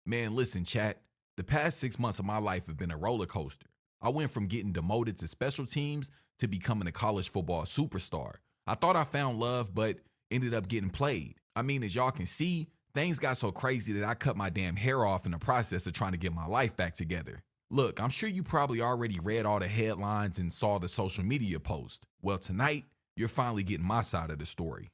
Man, listen, chat. The past 6 months of my life have been a roller coaster. I went from getting demoted to special teams to becoming a college football superstar. I thought I found love, but ended up getting played. I mean, as y'all can see, things got so crazy that I cut my damn hair off in the process of trying to get my life back together. Look, I'm sure you probably already read all the headlines and saw the social media posts. Well, tonight, you're finally getting my side of the story.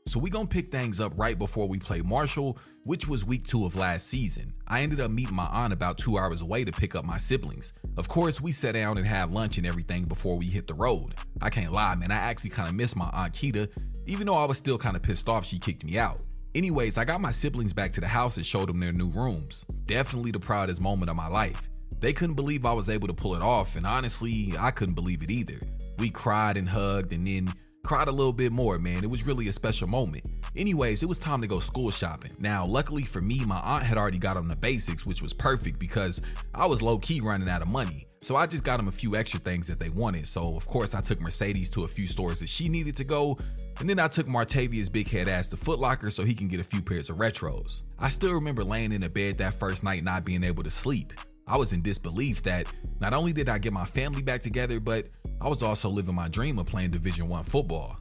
So we gonna pick things up right before we play Marshall, which was week 2 of last season. I ended up meeting my aunt about 2 hours away to pick up my siblings. Of course, we sat down and had lunch and everything before we hit the road. I can't lie, man, I actually kind of missed my aunt Keita, even though I was still kind of pissed off she kicked me out. Anyways, I got my siblings back to the house and showed them their new rooms. Definitely the proudest moment of my life. They couldn't believe I was able to pull it off, and honestly, I couldn't believe it either. We cried and hugged and then cried a little bit more, man. It was really a special moment. Anyways, it was time to go school shopping. Now, luckily for me, my aunt had already got them the basics, which was perfect because I was low-key running out of money. So I just got them a few extra things that they wanted. So of course I took Mercedes to a few stores that she needed to go. And then I took Martavia's big head ass to Foot Locker so he can get a few pairs of retros. I still remember laying in the bed that first night not being able to sleep. I was in disbelief that not only did I get my family back together, but I was also living my dream of playing Division I football.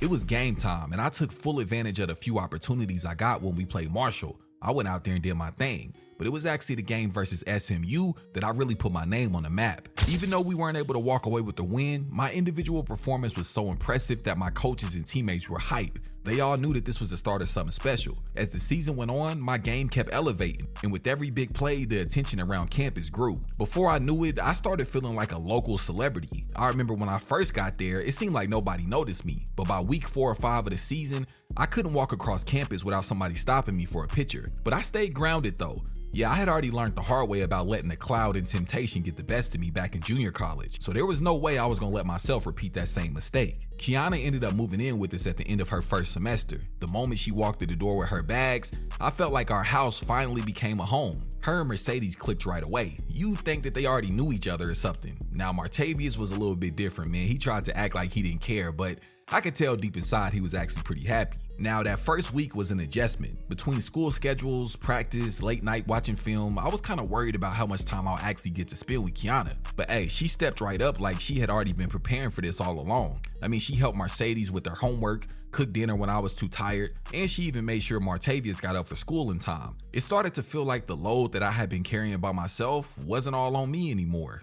It was game time, and I took full advantage of the few opportunities I got when we played Marshall. I went out there and did my thing, but it was actually the game versus SMU that I really put my name on the map. Even though we weren't able to walk away with the win, my individual performance was so impressive that my coaches and teammates were hype. They all knew that this was the start of something special. As the season went on, my game kept elevating, and with every big play, the attention around campus grew. Before I knew it, I started feeling like a local celebrity. I remember when I first got there, it seemed like nobody noticed me, but by week 4 or 5 of the season, I couldn't walk across campus without somebody stopping me for a picture. But I stayed grounded though. Yeah, I had already learned the hard way about letting the cloud and temptation get the best of me back in junior college, so there was no way I was gonna let myself repeat that same mistake. Kiana ended up moving in with us at the end of her first semester. The moment she walked through the door with her bags, I felt like our house finally became a home. Her and Mercedes clicked right away. You'd think that they already knew each other or something. Now Martavius was a little bit different, man. He tried to act like he didn't care, but I could tell deep inside he was actually pretty happy. Now that first week was an adjustment. Between school schedules, practice, late night watching film, I was kind of worried about how much time I'll actually get to spend with Kiana. But hey, she stepped right up like she had already been preparing for this all along. I mean, she helped Mercedes with her homework, cooked dinner when I was too tired, and she even made sure Martavius got up for school in time. It started to feel like the load that I had been carrying by myself wasn't all on me anymore.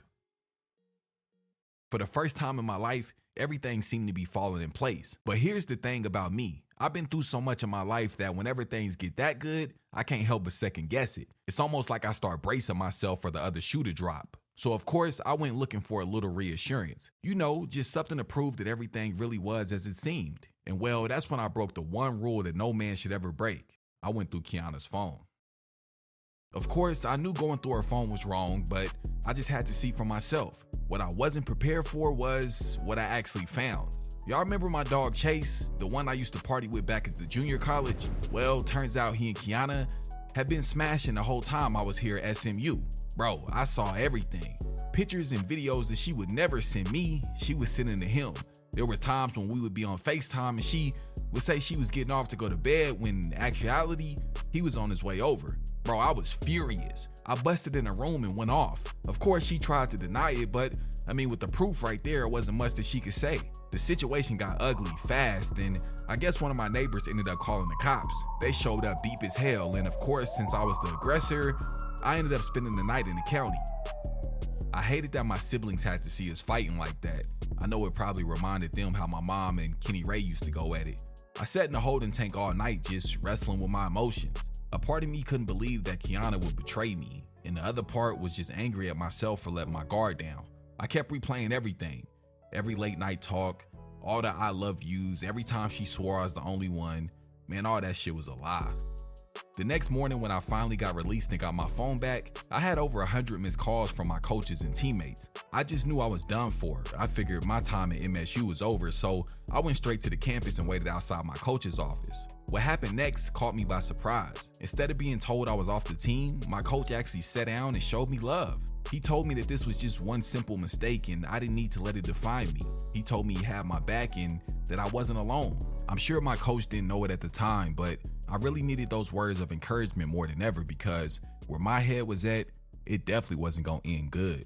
For the first time in my life, everything seemed to be falling in place. But here's the thing about me. I've been through so much in my life that whenever things get that good, I can't help but second guess it. It's almost like I start bracing myself for the other shoe to drop. So of course, I went looking for a little reassurance. You know, just something to prove that everything really was as it seemed. And well, that's when I broke the one rule that no man should ever break. I went through Kiana's phone. Of course, I knew going through her phone was wrong, but I just had to see for myself. What I wasn't prepared for was what I actually found. Y'all remember my dog Chase, the one I used to party with back at the junior college? Well, turns out he and Kiana had been smashing the whole time I was here at SMU. Bro, I saw everything. Pictures and videos that she would never send me, she was sending to him. There were times when we would be on FaceTime and she would say she was getting off to go to bed when in actuality, he was on his way over. Bro, I was furious. I busted in a room and went off. Of course, she tried to deny it, but I mean, with the proof right there, it wasn't much that she could say. The situation got ugly fast, and I guess one of my neighbors ended up calling the cops. They showed up deep as hell, and of course, since I was the aggressor, I ended up spending the night in the county. I hated that my siblings had to see us fighting like that. I know it probably reminded them how my mom and Kenny Ray used to go at it. I sat in the holding tank all night just wrestling with my emotions. A part of me couldn't believe that Kiana would betray me, and the other part was just angry at myself for letting my guard down. I kept replaying everything. Every late night talk, all the I love yous, every time she swore I was the only one. Man, all that shit was a lie. The next morning when I finally got released and got my phone back, I had over 100 missed calls from my coaches and teammates. I just knew I was done for. I figured my time at MSU was over, so I went straight to the campus and waited outside my coach's office. What happened next caught me by surprise. Instead of being told I was off the team, my coach actually sat down and showed me love. He told me that this was just one simple mistake and I didn't need to let it define me. He told me he had my back and that I wasn't alone. I'm sure my coach didn't know it at the time, but I really needed those words of encouragement more than ever because where my head was at, it definitely wasn't going to end good.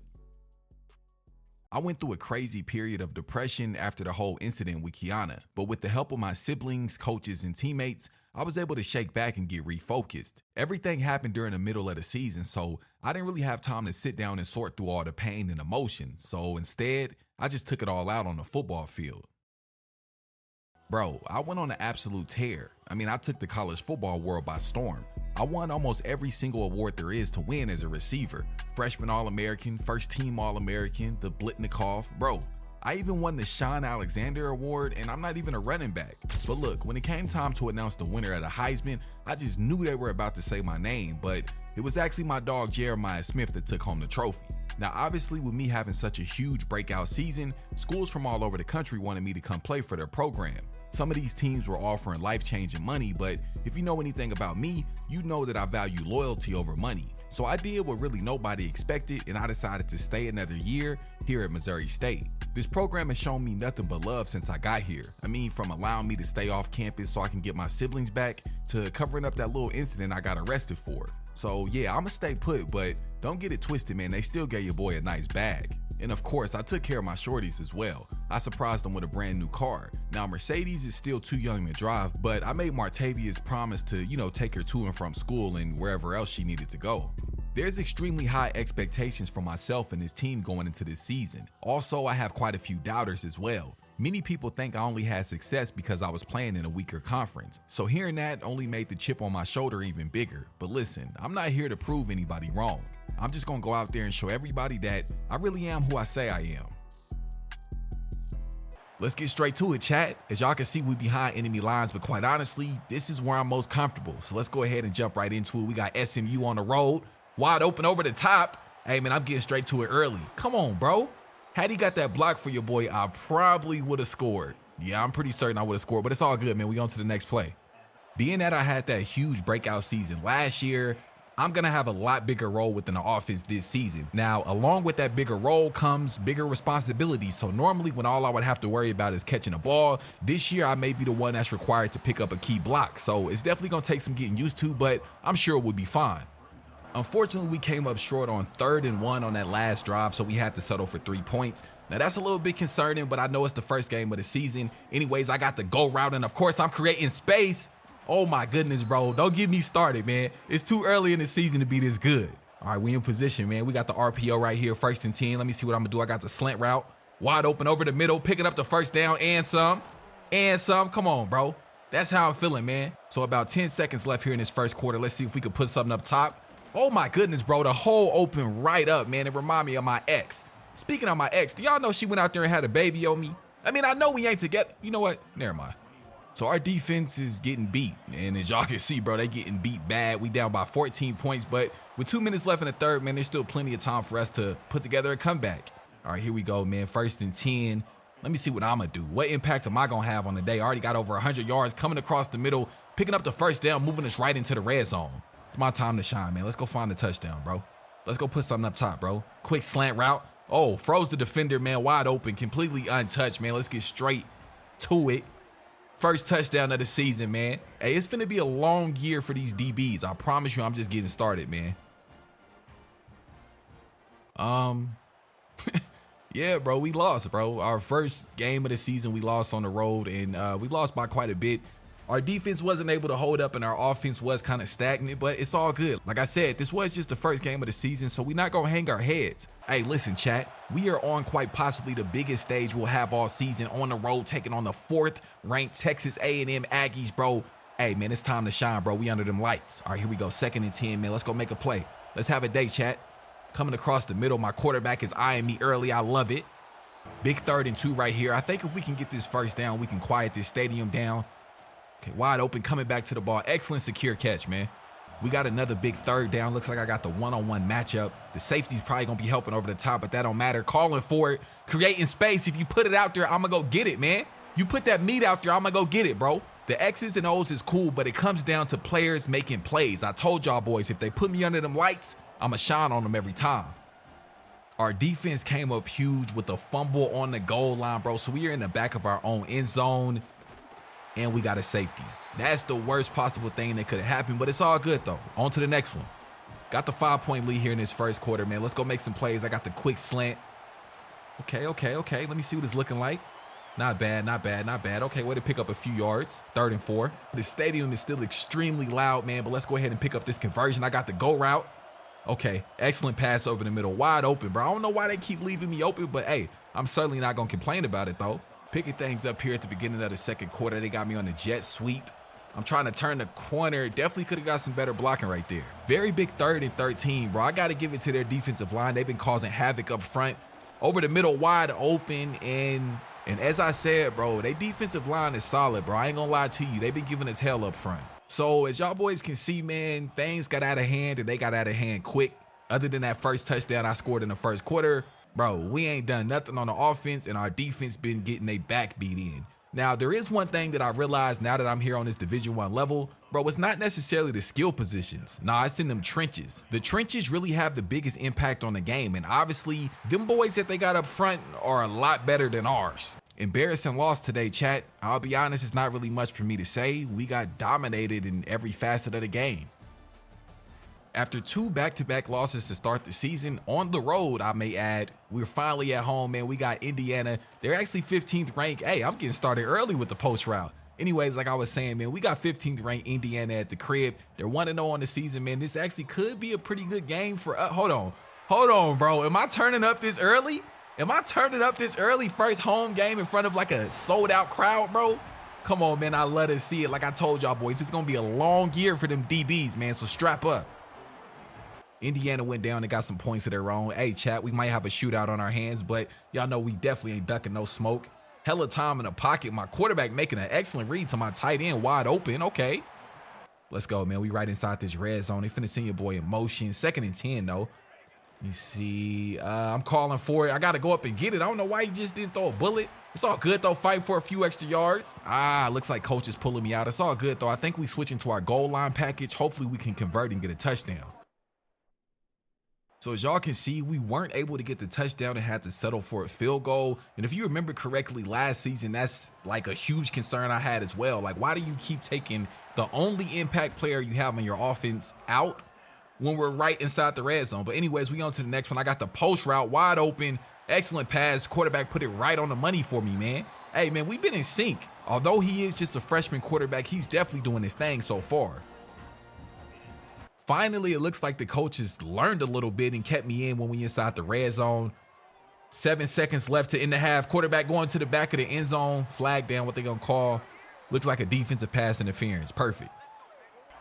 I went through a crazy period of depression after the whole incident with Kiana, but with the help of my siblings, coaches, and teammates, I was able to shake back and get refocused. Everything happened during the middle of the season, so I didn't really have time to sit down and sort through all the pain and emotions. So instead, I just took it all out on the football field. Bro, I went on an absolute tear. I took the college football world by storm. I won almost every single award there is to win as a receiver. Freshman All-American, first team All-American, the Blitnikoff. Bro, I even won the Sean Alexander Award, and I'm not even a running back. But look, when it came time to announce the winner of the Heisman, I just knew they were about to say my name, but it was actually my dog Jeremiah Smith that took home the trophy. Now, obviously, with me having such a huge breakout season, schools from all over the country wanted me to come play for their program. Some of these teams were offering life-changing money, but if you know anything about me, you know that I value loyalty over money. So I did what really nobody expected, and I decided to stay another year here at Missouri State. This program has shown me nothing but love since I got here. From allowing me to stay off campus so I can get my siblings back, to covering up that little incident I got arrested for. So yeah, I'ma stay put, but don't get it twisted, man. They still gave your boy a nice bag. And of course, I took care of my shorties as well. I surprised them with a brand new car. Now, Mercedes is still too young to drive, but I made Martavia's promise to, take her to and from school and wherever else she needed to go. There's extremely high expectations for myself and this team going into this season. Also, I have quite a few doubters as well. Many people think I only had success because I was playing in a weaker conference. So hearing that only made the chip on my shoulder even bigger. But listen, I'm not here to prove anybody wrong. I'm just gonna go out there and show everybody that I really am who I say I am. Let's get straight to it, chat. As y'all can see, we behind enemy lines, but quite honestly, this is where I'm most comfortable. So let's go ahead and jump right into it. We got SMU on the road, wide open over the top. Hey man, I'm getting straight to it early. Come on, bro. Had he got that block for your boy, I probably would have scored. Yeah, I'm pretty certain I would have scored, but it's all good, man. We on to the next play. Being that I had that huge breakout season last year, I'm going to have a lot bigger role within the offense this season. Now, along with that bigger role comes bigger responsibility. So normally when all I would have to worry about is catching a ball, this year I may be the one that's required to pick up a key block. So it's definitely going to take some getting used to, but I'm sure it would be fine. Unfortunately, we came up short on 3rd and 1 on that last drive, so we had to settle for 3 points. Now, that's a little bit concerning, but I know it's the first game of the season. Anyways, I got the go route, and of course, I'm creating space. Oh my goodness, bro. Don't get me started, man. It's too early in the season to be this good. All right, we in position, man. We got the RPO right here, 1st and 10. Let me see what I'm going to do. I got the slant route. Wide open over the middle, picking up the first down and some. Come on, bro. That's how I'm feeling, man. So about 10 seconds left here in this first quarter. Let's see if we can put something up top. Oh my goodness, bro. The hole opened right up, man. It reminded me of my ex. Speaking of my ex, do y'all know she went out there and had a baby on me? I know we ain't together. You know what? Never mind. So our defense is getting beat. And as y'all can see, bro, they getting beat bad. We down by 14 points, but with 2 minutes left in the third, man, there's still plenty of time for us to put together a comeback. All right, here we go, man. 1st and 10. Let me see what I'm going to do. What impact am I going to have on the day? I already got over 100 yards coming across the middle, picking up the first down, moving us right into the red zone. It's my time to shine, man. Let's go find the touchdown, bro. Let's go put something up top, bro. Quick slant route. Oh, froze the defender, man. Wide open, completely untouched, man. Let's get straight to it. First touchdown of the season, man. Hey, it's finna be a long year for these DBs. I promise you, I'm just getting started, man. Yeah, bro, we lost, bro. Our first game of the season, we lost on the road, and we lost by quite a bit. Our defense wasn't able to hold up, and our offense was kind of stagnant, but it's all good. Like I said, this was just the first game of the season, so we're not going to hang our heads. Hey, listen, chat. We are on quite possibly the biggest stage we'll have all season, on the road, taking on the 4th-ranked Texas A&M Aggies, bro. Hey, man, it's time to shine, bro. We under them lights. All right, here we go. 2nd and 10, man. Let's go make a play. Let's have a day, chat. Coming across the middle. My quarterback is eyeing me early. I love it. Big 3rd and 2 right here. I think if we can get this first down, we can quiet this stadium down. Okay, wide open, coming back to the ball. Excellent secure catch, man. We got another big 3rd down. Looks like I got the one-on-one matchup. The safety's probably going to be helping over the top, but that don't matter. Calling for it, creating space. If you put it out there, I'm going to go get it, man. You put that meat out there, I'm going to go get it, bro. The X's and O's is cool, but it comes down to players making plays. I told y'all boys, if they put me under them lights, I'm going to shine on them every time. Our defense came up huge with a fumble on the goal line, bro. So we are in the back of our own end zone. and we got a safety. That's the worst possible thing that could have happened, but it's all good though. On to the next one. Got the 5-point lead here in this first quarter, man. Let's go make some plays. I got the quick slant. Okay. Let me see what it's looking like. Not bad. Okay, way to pick up a few yards. 3rd and 4. The stadium is still extremely loud, man, but let's go ahead and pick up this conversion. I got the go route. Okay, excellent pass over the middle. Wide open, bro. I don't know why they keep leaving me open, but hey, I'm certainly not going to complain about it, though. Picking things up here at the beginning of the second quarter. They got me on the jet sweep. I'm trying to turn the corner. Definitely could have got some better blocking right there. Very big 3rd and 13, bro. I got to give it to their defensive line. They've been causing havoc up front. Over the middle, wide open, and as I said, bro, their defensive line is solid, bro. I ain't gonna lie to you. They've been giving us hell up front. So as y'all boys can see, man, things got out of hand, and they got out of hand quick. Other than that first touchdown I scored in the first quarter, bro, we ain't done nothing on the offense, and our defense been getting their back beat in. Now, there is one thing that I realized now that I'm here on this Division I level, bro, it's not necessarily the skill positions. Nah, it's in them trenches. The trenches really have the biggest impact on the game, and obviously, them boys that they got up front are a lot better than ours. Embarrassing loss today, chat. I'll be honest, it's not really much for me to say. We got dominated in every facet of the game. After 2 back-to-back losses to start the season, on the road, I may add, we're finally at home, man. We got Indiana. They're actually 15th ranked. Hey, I'm getting started early with the post route. Anyways, like I was saying, man, we got 15th ranked Indiana at the crib. They're 1-0 on the season, man. This actually could be a pretty good game for us. Hold on, bro. Am I turning up this early? First home game in front of like a sold-out crowd, bro? Come on, man. I love to see it. Like I told y'all, boys, it's going to be a long year for them DBs, man, so strap up. Indiana went down and got some points of their own. Hey, chat, we might have a shootout on our hands, but y'all know we definitely ain't ducking no smoke. Hella time in the pocket. My quarterback making an excellent read to my tight end, wide open. Okay. Let's go, man. We right inside this red zone. They finna send your boy in motion. 2nd and 10, though. Let me see. I'm calling for it. I got to go up and get it. I don't know why he just didn't throw a bullet. It's all good, though. Fighting for a few extra yards. Looks like coach is pulling me out. It's all good, though. I think we switching to our goal line package. Hopefully, we can convert and get a touchdown. So as y'all can see, we weren't able to get the touchdown and had to settle for a field goal. And if you remember correctly, last season, that's like a huge concern I had as well. Like, why do you keep taking the only impact player you have on your offense out when we're right inside the red zone? But anyways, we on to the next one. I got the post route wide open. Excellent pass. Quarterback put it right on the money for me, man. Hey, man, we've been in sync. Although he is just a freshman quarterback, he's definitely doing his thing so far. Finally, it looks like the coaches learned a little bit and kept me in when we inside the red zone. 7 seconds left to end the half. Quarterback going to the back of the end zone. Flag down, what they gonna call. Looks like a defensive pass interference. Perfect.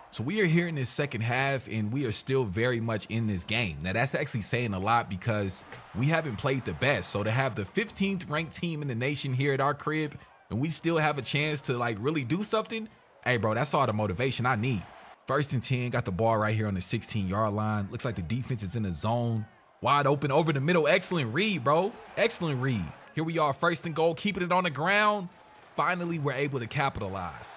So we are here in this second half, and we are still very much in this game. Now, that's actually saying a lot because we haven't played the best. So to have the 15th ranked team in the nation here at our crib, and we still have a chance to like really do something, hey, bro, that's all the motivation I need. 1st and 10, got the ball right here on the 16-yard line. Looks like the defense is in the zone. Wide open over the middle. Excellent read, bro. Excellent read. Here we are, 1st and goal, keeping it on the ground. Finally, we're able to capitalize.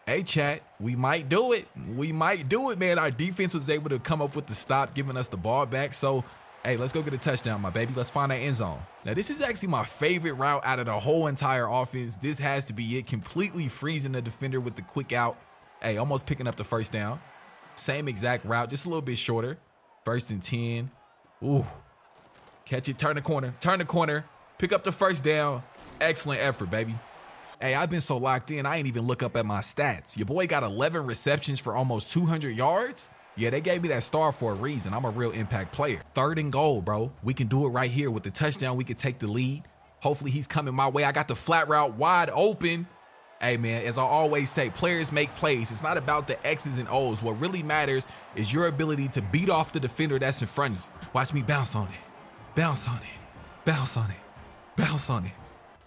Hey, chat, we might do it. Man. Our defense was able to come up with the stop, giving us the ball back. So, hey, let's go get a touchdown, my baby. Let's find that end zone. Now, this is actually my favorite route out of the whole entire offense. This has to be it. Completely freezing the defender with the quick out. Hey, almost picking up the 1st down. Same exact route, just a little bit shorter. 1st and 10. Ooh. Catch it, turn the corner. Pick up the 1st down. Excellent effort, baby. Hey, I've been so locked in, I ain't even look up at my stats. Your boy got 11 receptions for almost 200 yards. Yeah, they gave me that star for a reason. I'm a real impact player. 3rd and goal, bro. We can do it right here. With the touchdown, we can take the lead. Hopefully, he's coming my way. I got the flat route wide open. Hey, man, as I always say, players make plays. It's not about the X's and O's. What really matters is your ability to beat off the defender that's in front of you. Watch me bounce on it.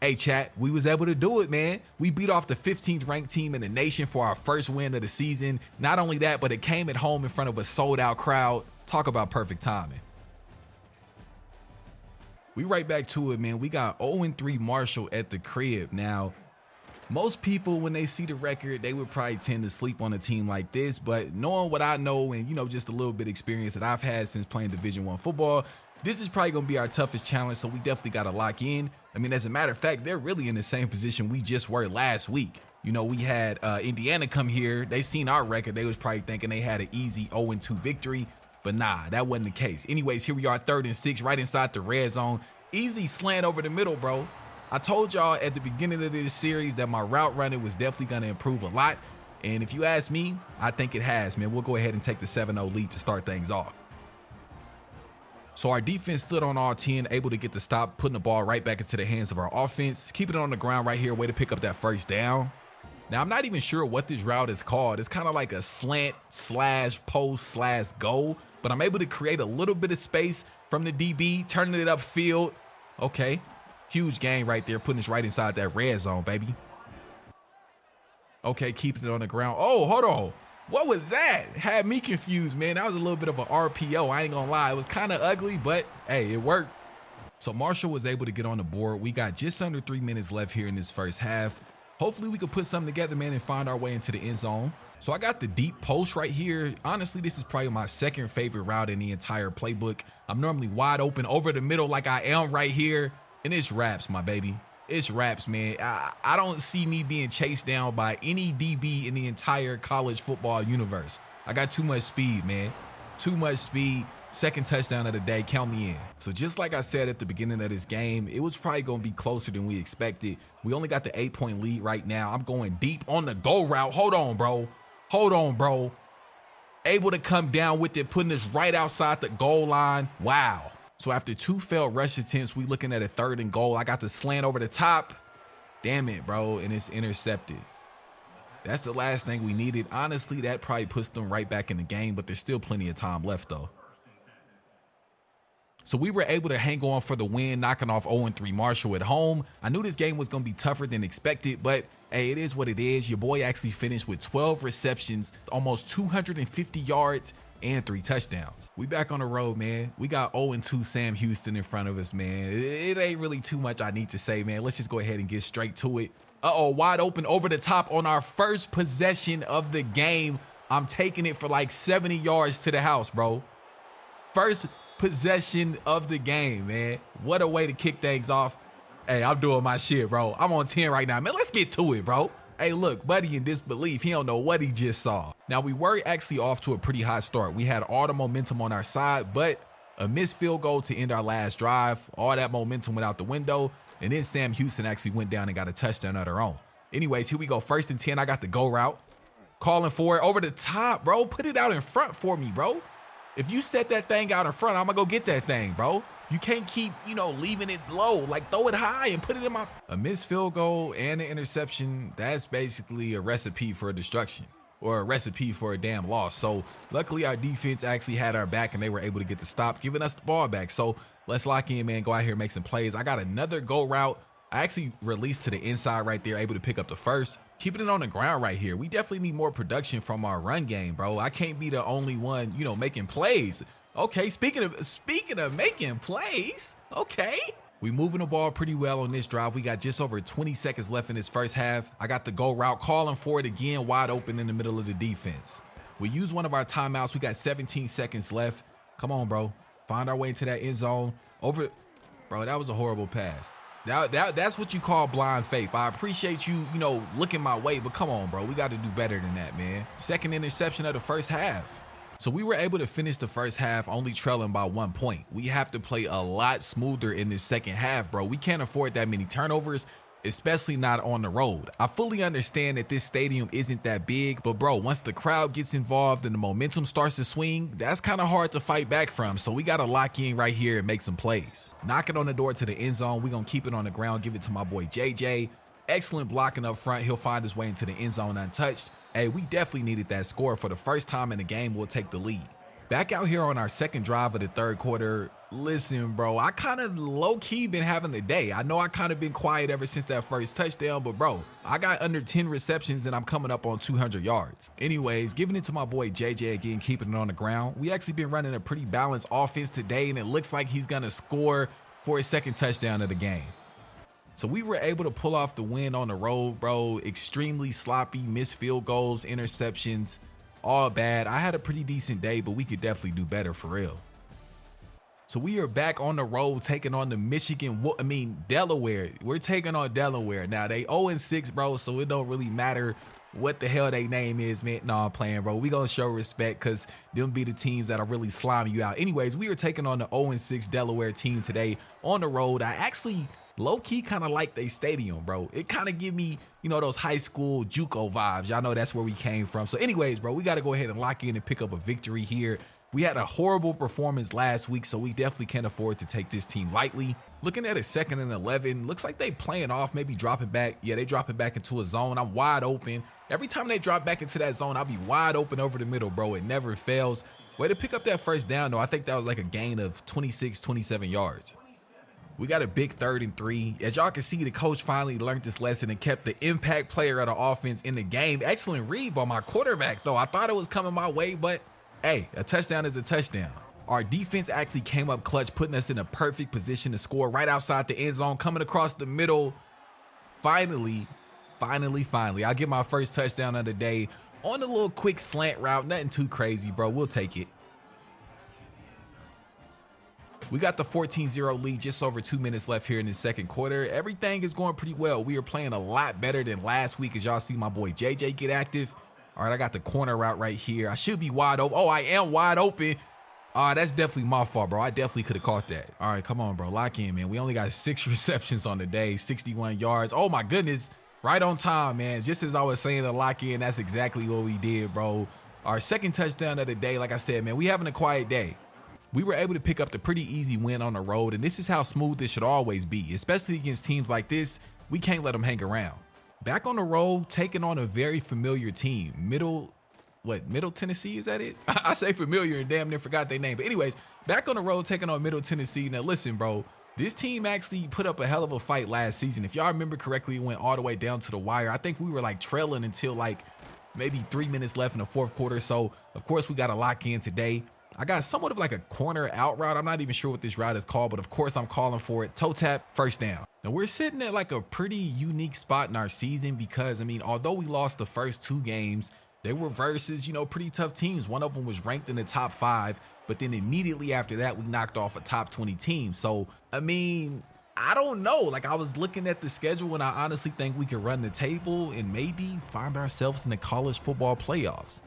Hey, chat, we was able to do it, man. We beat off the 15th ranked team in the nation for our first win of the season. Not only that, but it came at home in front of a sold-out crowd. Talk about perfect timing. We right back to it, man. We got 0-3 Marshall at the crib. Now, most people, when they see the record, they would probably tend to sleep on a team like this. But knowing what I know and, just a little bit of experience that I've had since playing Division I football, This is probably going to be our toughest challenge, so we definitely got to lock in. I mean, as a matter of fact, they're really in the same position we just were last week. You know, we had Indiana come here. They seen our record. They was probably thinking they had an easy 0-2 victory, but nah, that wasn't the case. Anyways, here we are, 3rd and 6, right inside the red zone. Easy slant over the middle, bro. I told y'all at the beginning of this series that my route running was definitely going to improve a lot. And if you ask me, I think it has, man. We'll go ahead and take the 7-0 lead to start things off. So our defense stood on all 10, able to get the stop, putting the ball right back into the hands of our offense, keeping it on the ground right here, way to pick up that first down. Now, I'm not even sure what this route is called. It's kind of like a slant / post / goal, but I'm able to create a little bit of space from the DB, turning it upfield. Okay, huge gain right there, putting us right inside that red zone, baby. Okay, keeping it on the ground. Oh, hold on. What was that? Had me confused, man. That was a little bit of an RPO. I ain't gonna lie. It was kind of ugly, but hey, it worked. So Marshall was able to get on the board. We got just under 3 minutes left here in this first half. Hopefully we could put something together, man, and find our way into the end zone. So I got the deep post right here. Honestly, this is probably my second favorite route in the entire playbook. I'm normally wide open over the middle like I am right here. And it's wraps, my baby. It's wraps, man. I don't see me being chased down by any DB in the entire college football universe. I got too much speed, man. Too much speed. Second touchdown of the day. Count me in. So just like I said at the beginning of this game, it was probably going to be closer than we expected. We only got the 8-point lead right now. I'm going deep on the go route. Hold on, bro. Hold on, bro. Able to come down with it, putting us right outside the goal line. Wow. So after 2 failed rush attempts, we looking at a 3rd and goal. I got the slant over the top. Damn it, bro. And it's intercepted. That's the last thing we needed. Honestly, that probably puts them right back in the game, but there's still plenty of time left, though. So we were able to hang on for the win, knocking off 0-3 Marshall at home. I knew this game was going to be tougher than expected, but hey, it is what it is. Your boy actually finished with 12 receptions, almost 250 yards, and 3 touchdowns. We back on the road, man. We got 0-2 Sam Houston in front of us, man. It ain't really too much I need to say, man. Let's just go ahead and get straight to it. Wide open over the top on our first possession of the game. I'm taking it for like 70 yards to the house, bro. First possession of the game, man. What a way to kick things off. Hey, I'm doing my shit, bro. I'm on 10 right now, man. Let's get to it, bro. Hey, look, buddy in disbelief. He don't know what he just saw. Now, we were actually off to a pretty hot start. We had all the momentum on our side, but a missed field goal to end our last drive. All that momentum went out the window, and then Sam Houston actually went down and got a touchdown of their own. Anyways, here we go. 1st and 10. I got the go route. Calling for it over the top, bro. Put it out in front for me, bro. If you set that thing out in front, I'm going to go get that thing, bro. You can't keep, leaving it low. Like, throw it high and put it in my... A missed field goal and an interception, that's basically a recipe for destruction or a recipe for a damn loss. So, luckily, our defense actually had our back and they were able to get the stop, giving us the ball back. So, let's lock in, man. Go out here and make some plays. I got another go route. I actually released to the inside right there, able to pick up the first. Keeping it on the ground right here. We definitely need more production from our run game, bro. I can't be the only one, making plays. Okay, speaking of making plays, okay. We moving the ball pretty well on this drive. We got just over 20 seconds left in this first half. I got the go route, calling for it again, wide open in the middle of the defense. We use one of our timeouts. We got 17 seconds left. Come on, bro. Find our way into that end zone. Bro, that was a horrible pass. That's what you call blind faith. I appreciate you, looking my way, but come on, bro. We got to do better than that, man. Second interception of the first half. So we were able to finish the first half only trailing by 1 point. We have to play a lot smoother in this second half, bro. We can't afford that many turnovers, especially not on the road. I fully understand that this stadium isn't that big, but bro, once the crowd gets involved and the momentum starts to swing, that's kind of hard to fight back from. So we got to lock in right here and make some plays. Knock it on the door to the end zone. We're going to keep it on the ground, give it to my boy JJ. Excellent blocking up front. He'll find his way into the end zone untouched. Hey, we definitely needed that score. For the first time in the game, we'll take the lead. Back out here on our second drive of the third quarter. Listen, bro, I kind of low-key been having the day. I know I kind of been quiet ever since that first touchdown, but bro, I got under 10 receptions and I'm coming up on 200 yards. Anyways, giving it to my boy JJ again, keeping it on the ground. We actually been running a pretty balanced offense today, and it looks like he's going to score for his second touchdown of the game. So we were able to pull off the win on the road, bro. Extremely sloppy, missed field goals, interceptions, all bad. I had a pretty decent day, but we could definitely do better for real. So we are back on the road taking on the Delaware. We're taking on Delaware. Now they 0-6, bro, so it don't really matter what the hell they name is, man. No, I'm playing, bro. We gonna show respect because them be the teams that'll really slime you out. Anyways, we are taking on the 0-6 Delaware team today on the road. I actually low-key kind of like they stadium, bro. It kind of give me, those high school JUCO vibes. Y'all know that's where we came from. So anyways, bro, we got to go ahead and lock in and pick up a victory here. We had a horrible performance last week, so we definitely can't afford to take this team lightly. Looking at a 2nd and 11, looks like they playing off, maybe dropping back. Yeah, they dropping back into a zone. I'm wide open. Every time they drop back into that zone, I'll be wide open over the middle, bro. It never fails. Way to pick up that first down, though. I think that was like a gain of 26, 27 yards. We got a big 3rd and 3. As y'all can see, the coach finally learned this lesson and kept the impact player of the offense in the game. Excellent read by my quarterback, though. I thought it was coming my way, but hey, a touchdown is a touchdown. Our defense actually came up clutch, putting us in a perfect position to score right outside the end zone, coming across the middle. Finally, I'll get my first touchdown of the day on a little quick slant route. Nothing too crazy, bro. We'll take it. We got the 14-0 lead, just over 2 minutes left here in the second quarter. Everything is going pretty well. We are playing a lot better than last week, as y'all see my boy JJ get active. All right, I got the corner route right here. I should be wide open. Oh, I am wide open. That's definitely my fault, bro. I definitely could have caught that. All right, come on, bro. Lock in, man. We only got 6 receptions on the day, 61 yards. Oh, my goodness. Right on time, man. Just as I was saying to lock in, that's exactly what we did, bro. Our second touchdown of the day, like I said, man, we having a quiet day. We were able to pick up the pretty easy win on the road, and this is how smooth this should always be, especially against teams like this. We can't let them hang around. Back on the road, taking on a very familiar team. Middle Tennessee, is that it? I say familiar and damn near forgot their name. But anyways, back on the road, taking on Middle Tennessee. Now listen, bro, this team actually put up a hell of a fight last season. If y'all remember correctly, it went all the way down to the wire. I think we were like trailing until like maybe 3 minutes left in the fourth quarter. So of course we got to lock in today. I got somewhat of like a corner out route. I'm not even sure what this route is called, but of course I'm calling for it. Toe tap, first down. Now we're sitting at like a pretty unique spot in our season because, although we lost the first 2 games, they were versus, pretty tough teams. One of them was ranked in the top 5, but then immediately after that, we knocked off a top 20 team. So, I don't know. Like, I was looking at the schedule and I honestly think we could run the table and maybe find ourselves in the college football playoffs.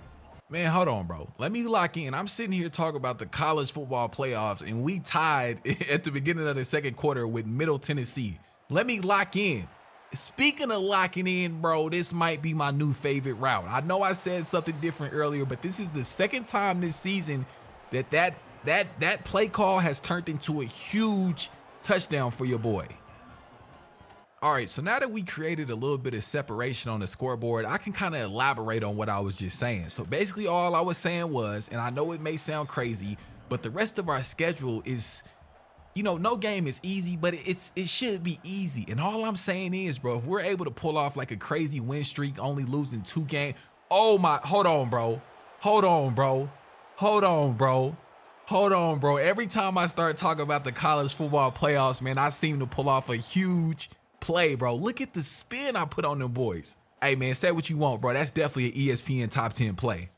Man, hold on, bro. Let me lock in. I'm sitting here talking about the college football playoffs, and we tied at the beginning of the second quarter with Middle Tennessee. Let me lock in. Speaking of locking in, bro, this might be my new favorite route. I know I said something different earlier, but this is the second time this season that play call has turned into a huge touchdown for your boy. All right, so now that we created a little bit of separation on the scoreboard, I can kind of elaborate on what I was just saying. So basically all I was saying was, and I know it may sound crazy, but the rest of our schedule is, no game is easy, but it should be easy. And all I'm saying is, bro, if we're able to pull off like a crazy win streak, only losing 2 games. Hold on, bro. Every time I start talking about the college football playoffs, man, I seem to pull off a huge play, bro. Look at the spin I put on them boys. Hey, man, say what you want, bro. That's definitely an ESPN top 10 play.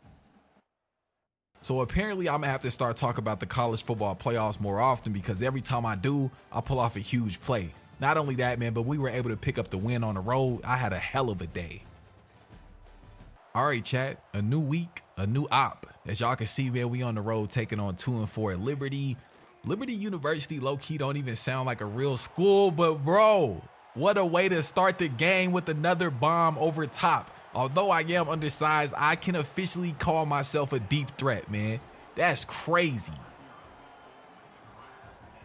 So apparently I'm gonna have to start talking about the college football playoffs more often because every time I do, I pull off a huge play. Not only that, man, but we were able to pick up the win on the road. I had a hell of a day. All right, chat, a new week, a new op. As y'all can see, man, we on the road taking on 2-4 at Liberty. Liberty University low-key don't even sound like a real school, but bro, what a way to start the game with another bomb over top. Although I am undersized, I can officially call myself a deep threat, man. That's crazy.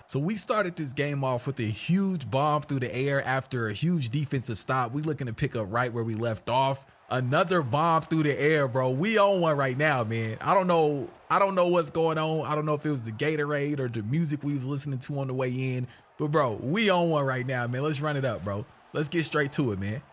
So we started this game off with a huge bomb through the air after a huge defensive stop. We looking to pick up right where we left off. Another bomb through the air, bro. We on one right now, man. I don't know what's going on. I don't know if it was the Gatorade or the music we was listening to on the way in. But, bro, we on one right now, man. Let's run it up, bro. Let's get straight to it, man.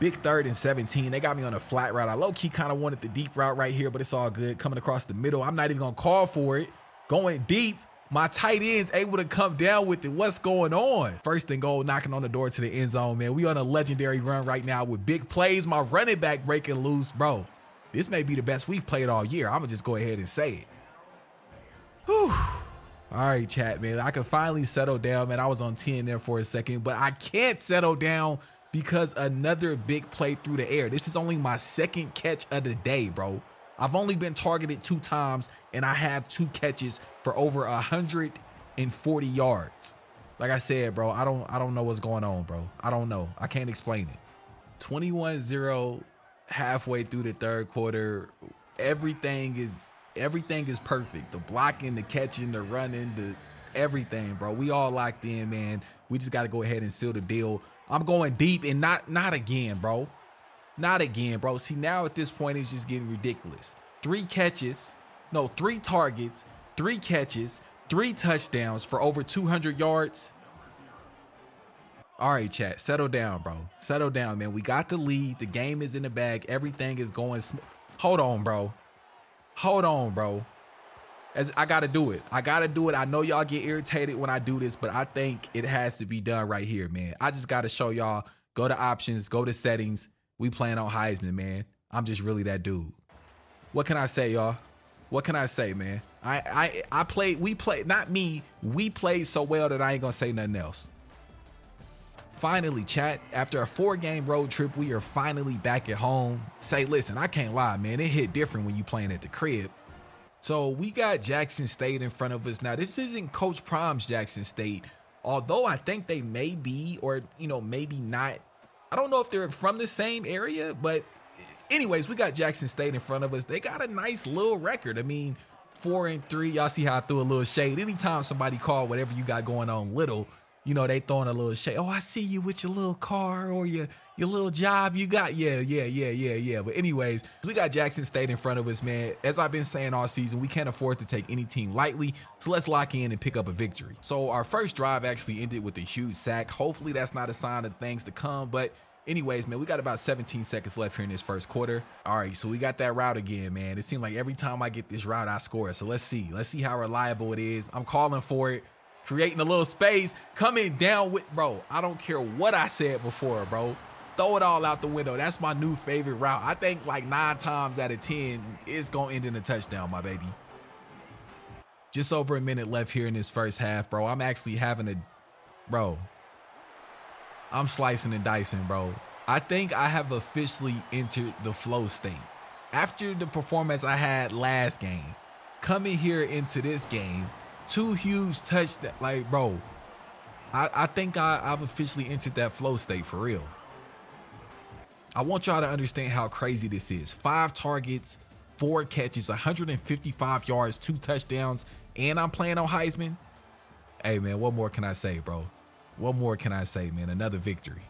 Big 3rd and 17. They got me on a flat route. I low-key kind of wanted the deep route right here, but it's all good. Coming across the middle. I'm not even going to call for it. Going deep. My tight end's able to come down with it. What's going on? First and goal, knocking on the door to the end zone, man. We on a legendary run right now with big plays. My running back breaking loose. Bro, this may be the best we've played all year. I'm going to just go ahead and say it. Whew. All right, chat, man. I can finally settle down, man. I was on 10 there for a second, but I can't settle down because another big play through the air. This is only my second catch of the day, bro. I've only been targeted 2 times, and I have 2 catches for over 140 yards. Like I said, bro, I don't know what's going on, bro. I don't know. I can't explain it. 21-0 halfway through the third quarter. Everything is perfect. The blocking, the catching, the running, the everything, bro. We all locked in, man. We just got to go ahead and seal the deal. I'm going deep and not again, bro. Not again, bro. See, now at this point, it's just getting ridiculous. 3 targets, 3 catches, 3 touchdowns for over 200 yards. All right, chat, settle down, bro. Settle down, man. We got the lead. The game is in the bag. Everything is going smooth. Hold on, bro. I got to do it. I know y'all get irritated when I do this, but I think it has to be done right here, man. I just got to show y'all. Go to options. Go to settings. We playing on Heisman, man. I'm just really that dude. What can I say, y'all? What can I say, man? We played so well that I ain't gonna say nothing else. Finally, chat, after a 4-game road trip, we are finally back at home. Say, listen, I can't lie, man. It hit different when you playing at the crib. So we got Jackson State in front of us. Now, this isn't Coach Prom's Jackson State, although I think they may be, or, maybe not. I don't know if they're from the same area, but anyways, we got Jackson State in front of us. They got a nice little record. I mean, 4-3. Y'all see how I threw a little shade. Anytime somebody call whatever you got going on little, they throwing a little shade. Oh, I see you with your little car or your little job you got. Yeah. But anyways, we got Jackson State in front of us, man. As I've been saying all season, we can't afford to take any team lightly. So let's lock in and pick up a victory. So our first drive actually ended with a huge sack. Hopefully that's not a sign of things to come. But anyways, man, we got about 17 seconds left here in this first quarter. All right, so we got that route again, man. It seems like every time I get this route, I score. So let's see. Let's see how reliable it is. I'm calling for it. Creating a little space, coming down with, bro, I don't care what I said before, bro. Throw it all out the window. That's my new favorite route. I think like 9 times out of 10, it's going to end in a touchdown, my baby. Just over a minute left here in this first half, bro. I'm actually I'm slicing and dicing, bro. I think I have officially entered the flow state. After the performance I had last game, coming here into this game, 2 huge touchdowns. Like, bro, I think I've officially entered that flow state for real. I want y'all to understand how crazy this is. 5 targets, 4 catches, 155 yards, 2 touchdowns, and I'm playing on Heisman. Hey, man, what more can I say, bro? What more can I say, man? Another victory.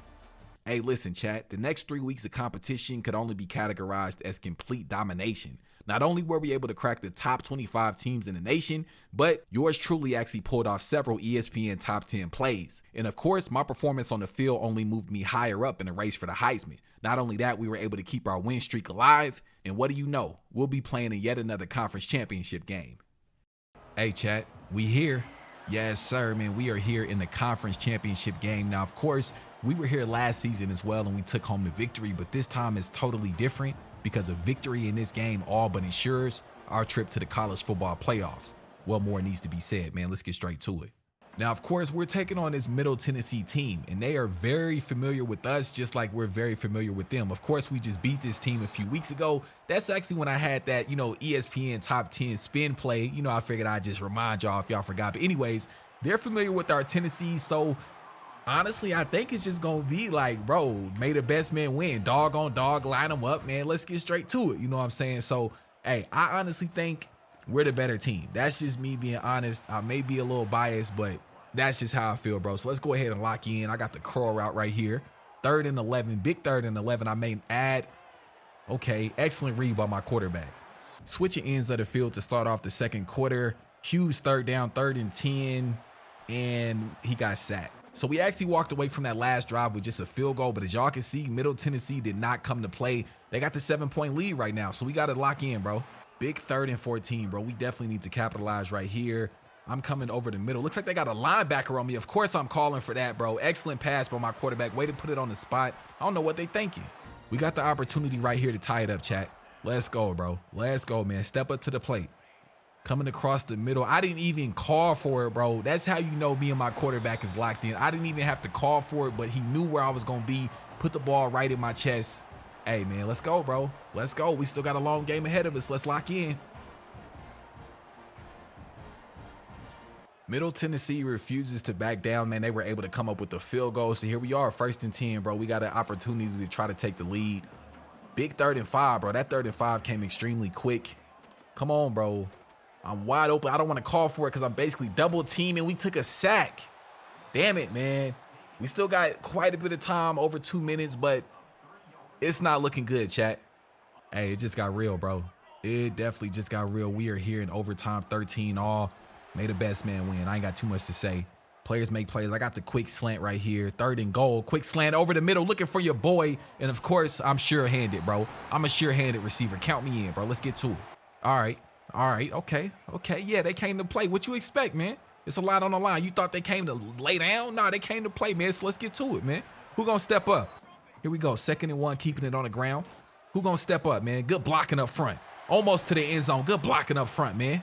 Hey, listen, chat. The next 3 weeks of competition could only be categorized as complete domination. Not only were we able to crack the top 25 teams in the nation, but yours truly actually pulled off several ESPN top 10 plays. And of course, my performance on the field only moved me higher up in the race for the Heisman. Not only that, we were able to keep our win streak alive. And what do you know? We'll be playing in yet another conference championship game. Hey, chat, we here. Yes, sir, man. We are here in the conference championship game. Now, of course, we were here last season as well, and we took home the victory, but this time it's totally different because a victory in this game all but ensures our trip to the college football playoffs. What more needs to be said, man? Let's get straight to it. Now, of course, we're taking on this Middle Tennessee team, and they are very familiar with us, just like we're very familiar with them. Of course, we just beat this team a few weeks ago. That's actually when I had that, ESPN top 10 spin play. I figured I'd just remind y'all if y'all forgot. But anyways, they're familiar with our Tennessee, so honestly, I think it's just going to be like, bro, may the best man win. Dog on dog, line them up, man. Let's get straight to it. You know what I'm saying? So, hey, I honestly think we're the better team. That's just me being honest. I may be a little biased, but that's just how I feel, bro. So let's go ahead and lock in. I got the curl route right here. 3rd and 11, big 3rd and 11. I may add. Okay, excellent read by my quarterback. Switching ends of the field to start off the second quarter. Huge 3rd down, 3rd and 10, and he got sacked. So we actually walked away from that last drive with just a field goal, but as y'all can see, Middle Tennessee did not come to play. They got the 7-point lead right now, so we got to lock in, bro. Big 3rd and 14, bro. We definitely need to capitalize right here. I'm coming over the middle. Looks like they got a linebacker on me. Of course I'm calling for that, bro. Excellent pass by my quarterback. Way to put it on the spot. I don't know what they thinking. We got the opportunity right here to tie it up, chat. Let's go, bro. Let's go, man. Step up to the plate. Coming across the middle. I didn't even call for it, bro. That's how you know me and my quarterback is locked in. I didn't even have to call for it, but he knew where I was going to be. Put the ball right in my chest. Hey, man, let's go, bro. Let's go. We still got a long game ahead of us. Let's lock in. Middle Tennessee refuses to back down, man. They were able to come up with the field goal. So here we are, 1st and 10, bro. We got an opportunity to try to take the lead. Big 3rd and 5, bro. That 3rd and 5 came extremely quick. Come on, bro. I'm wide open. I don't want to call for it because I'm basically double teaming. We took a sack. Damn it, man. We still got quite a bit of time, over 2 minutes, but it's not looking good, chat. Hey, it just got real, bro. It definitely just got real. We are here in overtime, 13-all. May the best man win. I ain't got too much to say. Players make plays. I got the quick slant right here. 3rd and goal. Quick slant over the middle, looking for your boy. And, of course, I'm sure-handed, bro. I'm a sure-handed receiver. Count me in, bro. Let's get to it. All right. Okay. Yeah, they came to play. What you expect, man? It's a lot on the line. You thought they came to lay down? No, they came to play, man. So let's get to it, man. Who gonna step up? Here we go. 2nd and 1, keeping it on the ground. Who gonna step up, man? Good blocking up front. Almost to the end zone. Good blocking up front, man.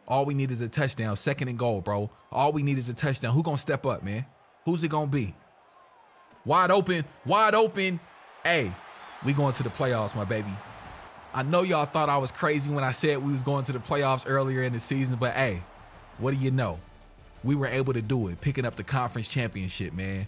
All we need is a touchdown. 2nd and goal, bro. All we need is a touchdown. Who gonna step up, man? Who's it gonna be? Wide open. Hey, we going to the playoffs, my baby. I know y'all thought I was crazy when I said we was going to the playoffs earlier in the season, but hey, what do you know? We were able to do it, picking up the conference championship, man.